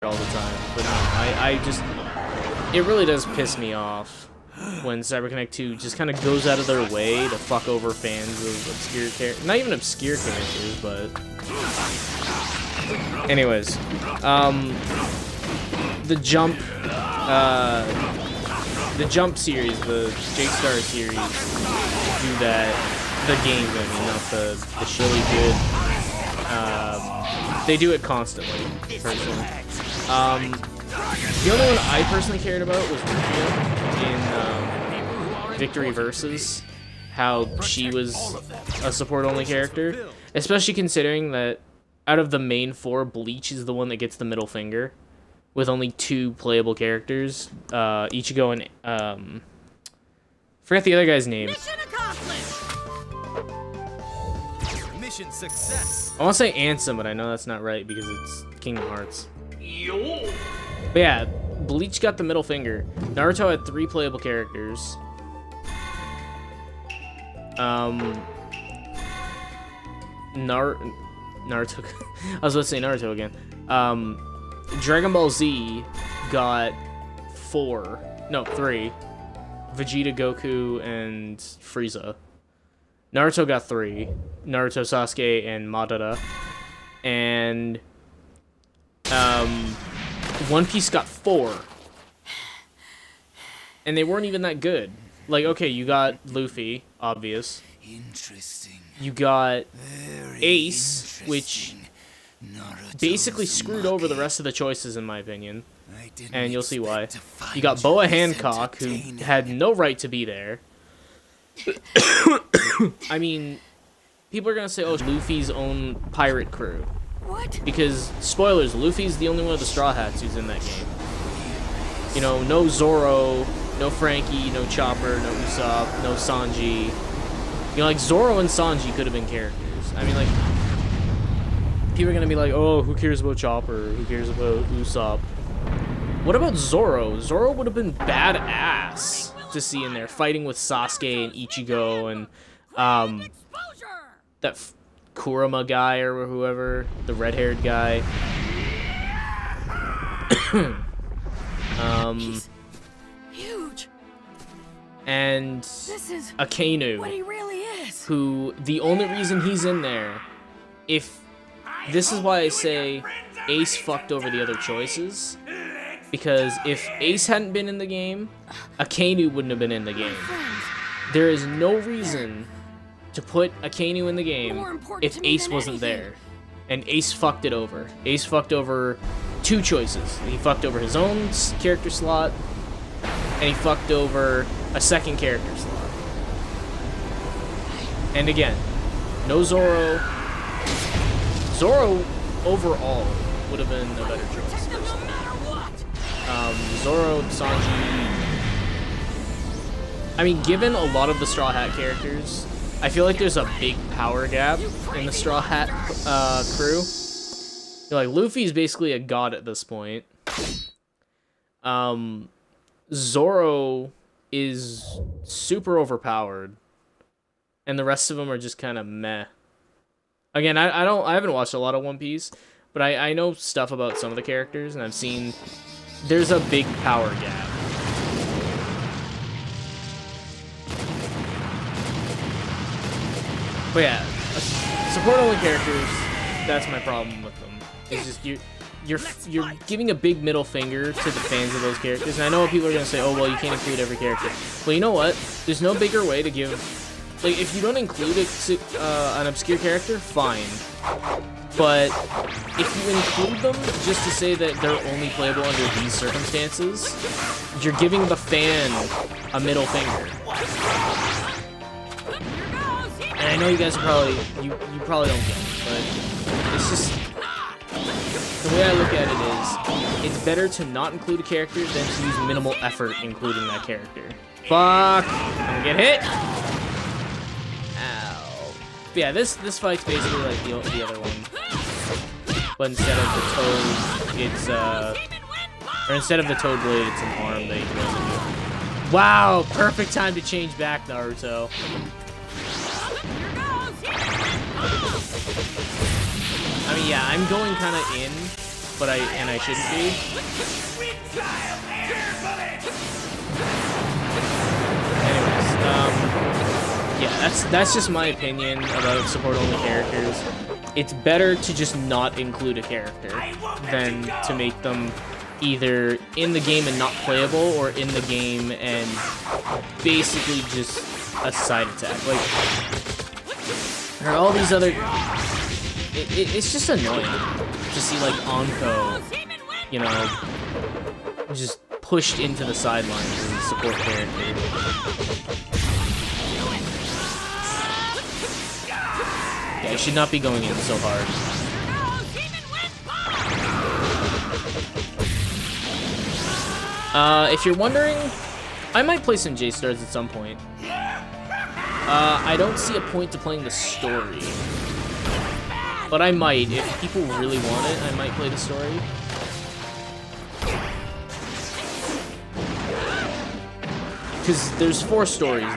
all the time, but no, I just, it really does piss me off when CyberConnect 2 just kind of goes out of their way to fuck over fans of obscure characters. Not even obscure characters, but... Anyways, the Jump series, the J-Star series, do that, the game, I mean, not the really good, they do it constantly, personally. The only one I personally cared about was Rufio in Victory Versus, how she was a support-only character, especially considering that out of the main 4, Bleach is the one that gets the middle finger, with only 2 playable characters, Ichigo and, forget the other guy's name. Mission accomplished. Mission success. I want to say Ansem, but I know that's not right because it's Kingdom Hearts. But yeah, Bleach got the middle finger. Naruto had 3 playable characters. Naruto. I was about to say Naruto again. Dragon Ball Z got 3. Vegeta, Goku, and Frieza. Naruto got 3. Naruto, Sasuke, and Madara. And One Piece got 4. And they weren't even that good. Like, okay, you got Luffy, obvious. Interesting. You got Ace, which basically screwed over the rest of the choices, in my opinion. And you'll see why. You got Boa Hancock, who had no right to be there. I mean, people are gonna say, oh, Luffy's own pirate crew. What? Because, spoilers, Luffy's the only one of the Straw Hats who's in that game. You know, no Zoro, no Frankie, no Chopper, no Usopp, no Sanji. You know, like, Zoro and Sanji could have been characters. I mean, like, people are gonna be like, oh, who cares about Chopper? Who cares about Usopp? What about Zoro? Zoro would have been badass to see in there, fighting with Sasuke and Ichigo and, that Kurama guy or whoever, the red-haired guy. He's huge. And This is Akainu, what he really is. who, the only reason he's in there, if, this is why I say Ace fucked over the other choices, because if Ace hadn't been in the game, Akainu wouldn't have been in the game. There is no reason to put Akainu in the game if Ace wasn't there. And Ace fucked it over. Ace fucked over 2 choices. He fucked over his own character slot, and he fucked over a second character slot. And again, no Zoro. Zoro, overall, would have been a better choice, personally. Zoro, Sanji... I mean, given a lot of the Straw Hat characters, I feel like there's a big power gap in the Straw Hat crew. Like, Luffy's basically a god at this point. Zoro is super overpowered, and the rest of them are just kind of meh. Again, I haven't watched a lot of One Piece, but I know stuff about some of the characters, and I've seen there's a big power gap. But yeah, support-only characters, that's my problem with them. It's just you're giving a big middle finger to the fans of those characters, and I know people are gonna say, oh well, you can't include every character. Well, you know what? There's no bigger way to give. Like, if you don't include an obscure character, fine. But if you include them just to say that they're only playable under these circumstances, you're giving the fan a middle finger. And I know you guys are probably, you probably don't get it, but it's just, the way I look at it is, it's better to not include a character than to use minimal effort including that character. Fuck! I'm gonna get hit! Ow. But yeah, this fight's basically like the other one. But instead of the toad, it's, or instead of the toad blade, it's an arm that he throws at you. Wow! Perfect time to change back, Naruto. I mean, yeah, I'm going kind of in but I shouldn't be. Anyways, yeah, that's just my opinion about support-only characters. It's better to just not include a character than to make them either in the game and not playable, or in the game and basically just a side attack. Like, there are all these other... It's just annoying to see, like, Anko, you know, just pushed into the sidelines as a support character. Yeah, I should not be going in so hard. If you're wondering, I might play some J-Stars at some point. I don't see a point to playing the story. But I might. If people really want it, I might play the story. Because there's 4 stories.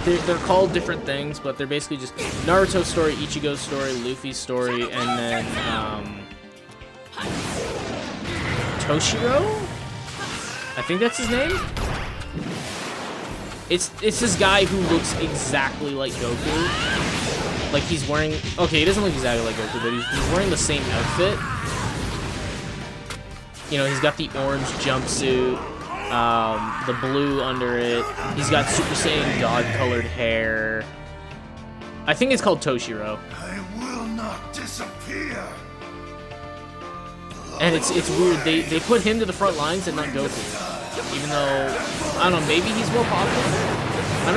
They're called different things, but they're basically just Naruto's story, Ichigo's story, Luffy's story, and then, Toshiro? I think that's his name? It's this guy who looks exactly like Goku. Like, he's wearing... Okay, he doesn't look exactly like Goku, but he's wearing the same outfit. You know, he's got the orange jumpsuit, the blue under it. He's got Super Saiyan God-colored hair. I think it's called Toshiro. I will not disappear. And it's weird. They put him to the front lines and not Goku. Even though, I don't know, maybe he's more popular. I'm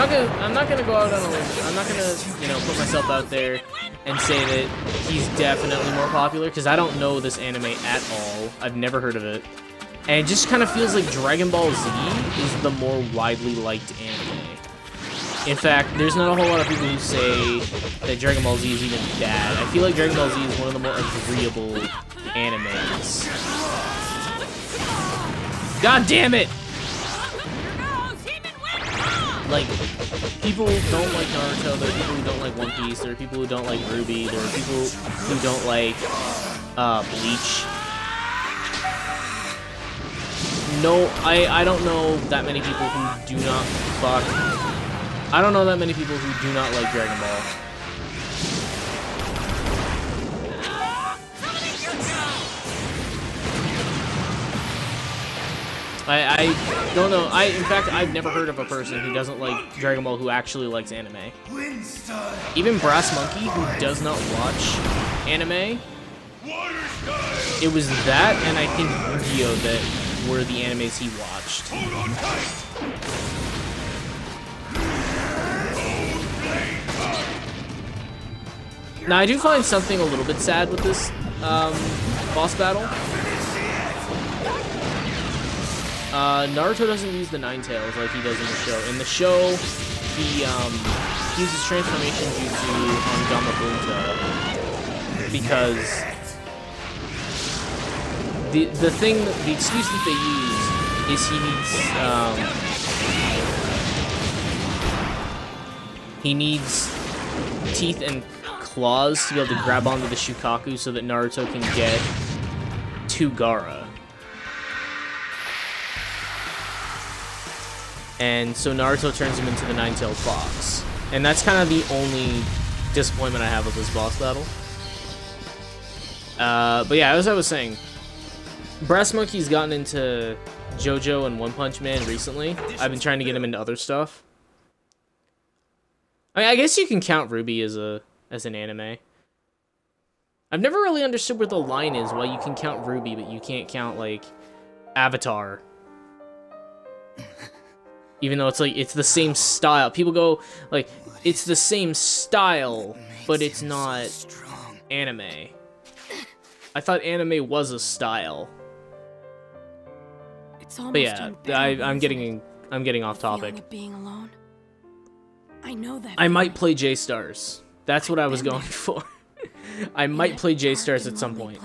not gonna go out on a limb. I'm not gonna, you know, put myself out there and say that he's definitely more popular, because I don't know this anime at all. I've never heard of it. And it just kind of feels like Dragon Ball Z is the more widely liked anime. In fact, there's not a whole lot of people who say that Dragon Ball Z is even bad. I feel like Dragon Ball Z is one of the more agreeable animes. God damn it! Like, people don't like Naruto, there are people who don't like One Piece, there are people who don't like Ruby, there are people who don't like, Bleach. No, I don't know that many people who do not I don't know that many people who do not like Dragon Ball. I don't know. In fact, I've never heard of a person who doesn't like Dragon Ball who actually likes anime. Even Brass Monkey, who does not watch anime, it was that and I think Yu-Gi-Oh! That were the animes he watched. Now, I do find something a little bit sad with this boss battle. Naruto doesn't use the Nine Tails like he does in the show. In the show, he uses transformation jutsu on Gamabunta because the excuse that they use is he needs teeth and claws to be able to grab onto the Shukaku so that Naruto can get to Gaara. And so Naruto turns him into the Nine-Tailed Fox. And that's kind of the only disappointment I have with this boss battle. But yeah, as I was saying, Brass Monkey's gotten into JoJo and One Punch Man recently. I've been trying to get him into other stuff. I mean, I guess you can count Ruby as an anime. I've never really understood where the line is why you can count Ruby, but you can't count, like, Avatar. Even though it's like, it's the same style. People go, like, it's the same style, but it's not anime. I thought anime was a style. But yeah, I'm getting off topic. Being alone. I know that. I might play J-Stars. That's what I was going for. I might play J-Stars at some point.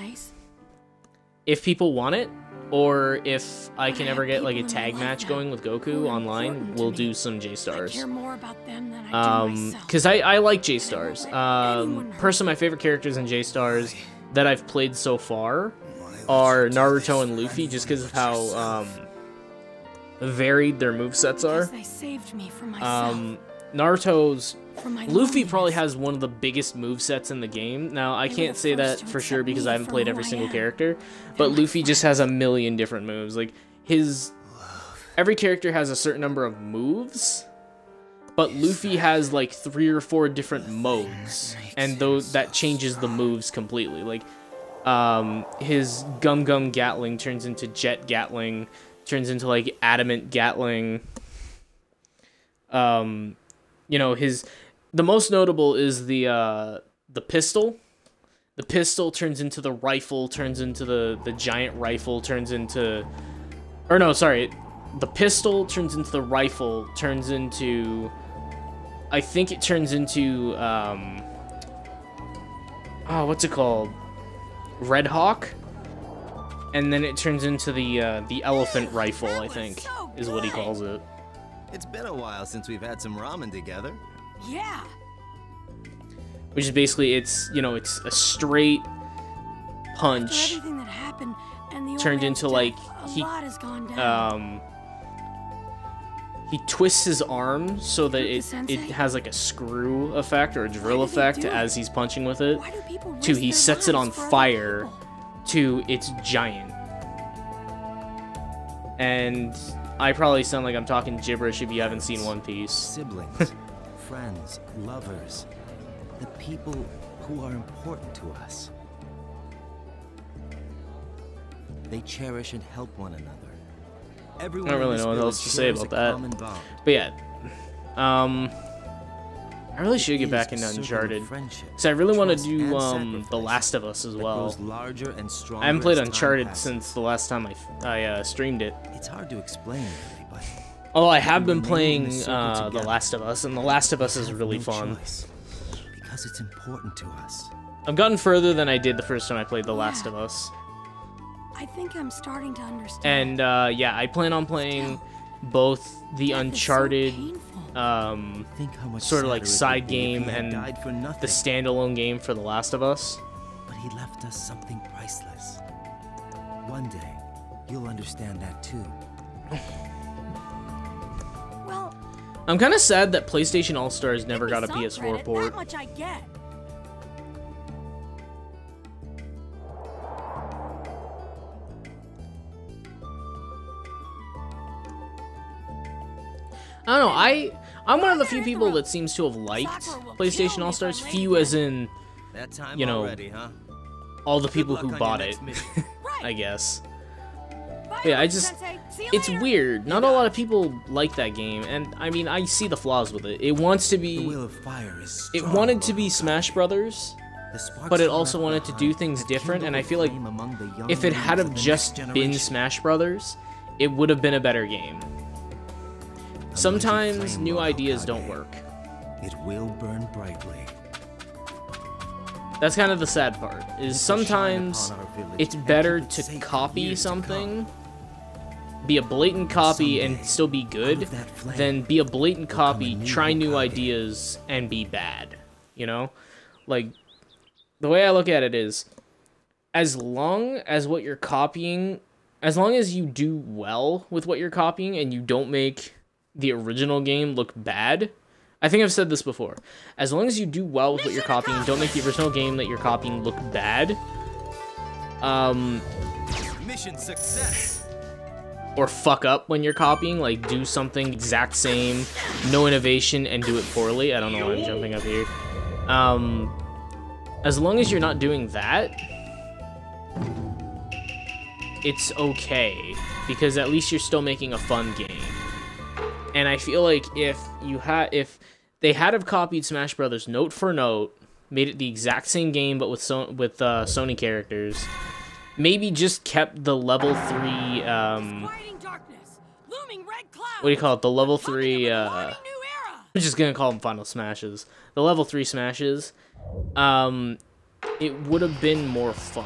If people want it, or if I can ever get like a tag match going with Goku online, we'll do some J-Stars. Because I like J-Stars. Personally, my favorite characters in J-Stars that I've played so far are Naruto and Luffy, just because of how varied their movesets are. They saved me from myself. Naruto's From my Luffy probably loneliness. has one of the biggest movesets in the game. Now, I They were can't the say that first to for sure accept because me I haven't for played who every I single am. character, but my Luffy just has a million different moves. Like, every character has a certain number of moves, but Luffy has like 3 or 4 different modes, and that changes the moves completely. Like, his Gum Gum Gatling turns into Jet Gatling, turns into like Adamant Gatling. You know, the most notable is the pistol. The pistol turns into the rifle, turns into the giant rifle, turns into, or no, sorry, the pistol turns into the rifle, turns into, I think it turns into what's it called? Red Hawk, and then it turns into the elephant rifle, I think, is what he calls it. It's been a while since we've had some ramen together. Yeah. Which is basically, it's, you know, it's a straight After punch everything that happened and the old turned man's into, like, death, a lot has gone down. He twists his arm so that it Sensei? has like a screw effect or a drill Why did he effect do it? as he's punching with it. Why do people To risk he their sets it on lives for other fire people? to it's giant. And I probably sound like I'm talking gibberish if you haven't seen One Piece. Siblings, friends, lovers, the people who are important to us. They cherish and help one another. Everyone I don't really in this know what else to village say shares about a that. common bond. But yeah, I really should get It back is into a circle of Uncharted, friendship, because I really want to trust, do and The sacrifice Last of Us as that well. grows larger and stronger I haven't played as time Uncharted passes. since the last time I streamed it. It's hard to explain, really, but Although I have been remain in playing the circle The together. Last of Us, and The Last of Us is have really no fun. choice, because it's important to us. I've gotten further than I did the first time I played The Last of Us. I think I'm starting to understand. And yeah, I plan on playing both the Death is so Uncharted painful. Think how much sort of like sadder it would side be if he game had and died for nothing. the standalone game for The Last of Us. But he left us something priceless. One day, you'll understand that too. Well, I'm kind of sad that PlayStation All-Stars never give me got a some PS4 credit, port. That much I get. I don't know, I'm one of the few people that seems to have liked PlayStation All-Stars. Few as in That time You know, already, huh? all the people luck who on your bought next it, mission. I guess. Bye, Yeah, I Mr. just- Sensei. See you It's later. weird. Not a lot of people like that game, and I mean, I see the flaws with it. It wants to The be, will of fire is it strong, wanted to be Baruch. Smash Brothers, The sparks but it you also left wanted to behind do things have different, and I kindled feel like flame among the young if it had leaders have of the just next been generation. Smash Brothers, it would have been a better game. Sometimes flame, new Lord ideas Hokage. don't work. It will burn brightly. That's kind of the sad part, is It will shine sometimes upon our village it's and better keep it to safe for copy years to come. something, be a blatant copy and Someday, still be out good, of that flame than be a blatant will come a copy, new try new Hokage. ideas, and be bad. You know? Like, the way I look at it is, as long as what you're copying, as long as you do well with what you're copying and you don't make the original game look bad, I think I've said this before, as long as you do well with what you're copying, don't make the original game that you're copying look bad, Mission success. or fuck up when you're copying, like do something exact same, no innovation, and do it poorly. I don't know why I'm jumping up here. As long as you're not doing that, it's okay, because at least you're still making a fun game. And I feel like if they had have copied Smash Brothers note for note, made it the exact same game but with Sony characters, maybe just kept the level 3 Quieting darkness, looming red clouds. what do you call it? The level Coming 3 of an alarming new era. I'm just gonna call them Final Smashes. The level 3 Smashes, it would have been more fun.